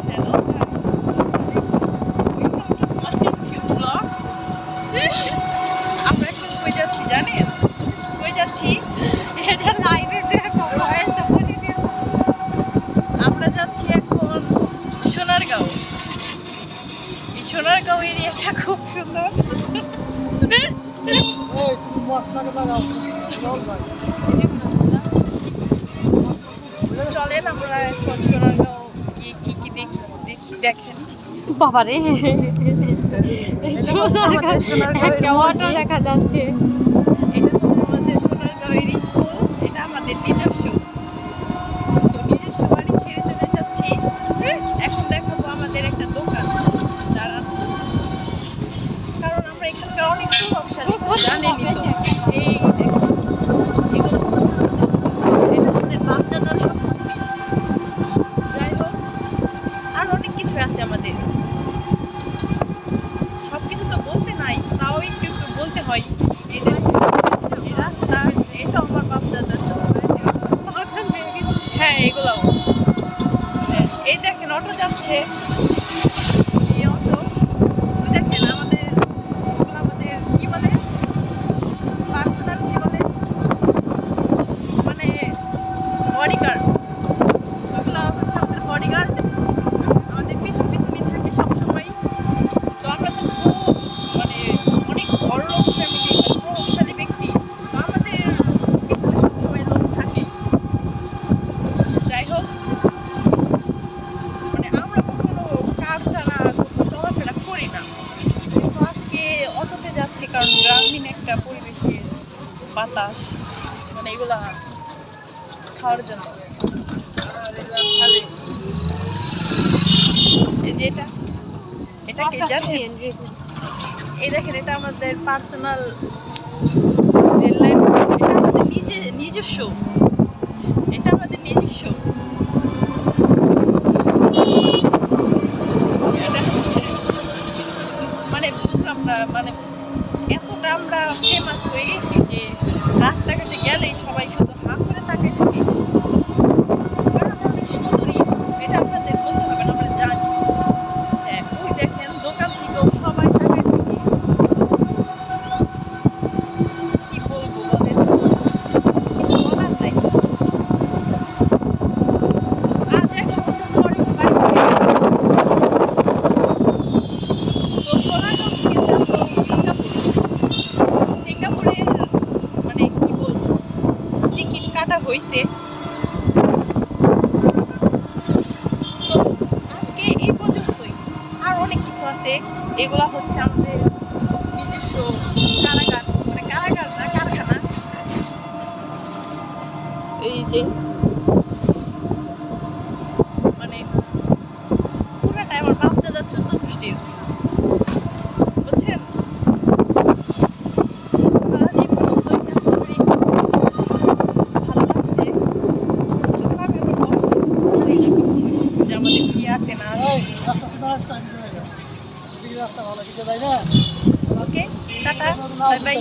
Hello guys, welcome to Martin Q Vlogs. আমরা এখন কই যাচ্ছি জানেন? কই যাচ্ছি? এটা লাইভে যে ভয়েস বলে দিও। আমরা যাচ্ছি এখন সোনারগাঁও। এই সোনারগাঁও এরিয়াটা খুব সুন্দর। চলেন আমরা এখন সোনারগাঁও গিয়ে কি কি দেখি দেখেন। বাবারে একটা অটো দেখা যাচ্ছে। এটা হচ্ছে আমাদের সোনারগাঁওয়ের স্কুল। এটা আমাদের নিজস্ব। তো নিজস্ব বাড়ি ছেড়ে চলে যাচ্ছি। এখন দেখাবো আমাদের একটা দোকান। দাঁড়ান, কারণ আমরা এখানকার অনেক প্রভাবশালী জানেনই তো। এই দেখুন, এগুলো হচ্ছে এটা আমাদের বাপদাদার সম্পত্তি। যাই হোক, আর অনেক কিছু আছে আমাদের। সবকিছু তো বলতে নাই, তাও একটু একটু বলতে হয়। এই দেখুন, এই রাস্তা, এটা আমার বাপদাদার চতুর্থ। হ্যাঁ, এগুলাও। এই দেখেন অটো যাচ্ছে। এই অটো, ওই দেখেন আমাদের, ওগুলো আমাদের কি বলে, পার্সোনাল কি বলে, মানে বডিগার্ড। ওগুলো হচ্ছে আমাদের বডিগার্ড। আমাদের পিছন পিছনই থাকে সবসময়। তো আমরা তো খুব মানে অনেক বড় লোক ফ্যামিলি, মানে প্রভাবশালী ব্যক্তি। তো আমাদের পিছনে সবসময় লোক থাকে। যাই হোক, মানে আমরা কখনো কার ছাড়া কোথাও চলাফেরা করি না। কিন্তু আজকে অটোতে যাচ্ছি কারণ গ্রামীণ একটা পরিবেশের বাতাস, মানে এগুলা খাওয়ার জন্য। এই যে এটা, এটা কি জানেন? এই দেখেন, এটা আমাদের পার্সোনাল রেল লাইন। এটা আমাদের নিজস্ব। এটা আমাদের নিজস্ব। এটা হচ্ছে মানে বুঝলাম না, মানে এতটা আমরা ফেমাস হয়ে গেছি যে রাস্তাঘাটে গেলেই সবাই শুধু হাঁ করে তাকাই থাকে। কারণ আমরা অনেক সুন্দরী, এটা আপনাদের বলতে হবে না, আমরা জানি। হ্যাঁ, ওই দেখেন দোকান থেকেও সবাই তাকাই থাকে। কি বলবো বলেন, কিছু বলার নাই। আজ 100 বছর পরে বাড়ি ফিরে গেলাম। তো সোনারগাঁও থেকে যাবো সিঙ্গাপুরে। মানে কি বলবো, টিকিট কাটা হয়েছে। তো আজকে এই পর্যন্তই। আর অনেক কিছু আছে, এগুলা হচ্ছে আমাদের নিজস্ব কারাগার, মানে কারাগার না, কারখানা। এই যে মানে পুরাটাই আমার বাপ দাদার 14 গোষ্ঠীর, বুঝছেন? তো আজ এই পর্যন্তই। আশা করি ভালো লাগছে। এখন আমি আমার গল্প ছাড়ি না কখনোই, যে আমাদের কি আছে না আছে। ওকে, টাটা, বাই বাই।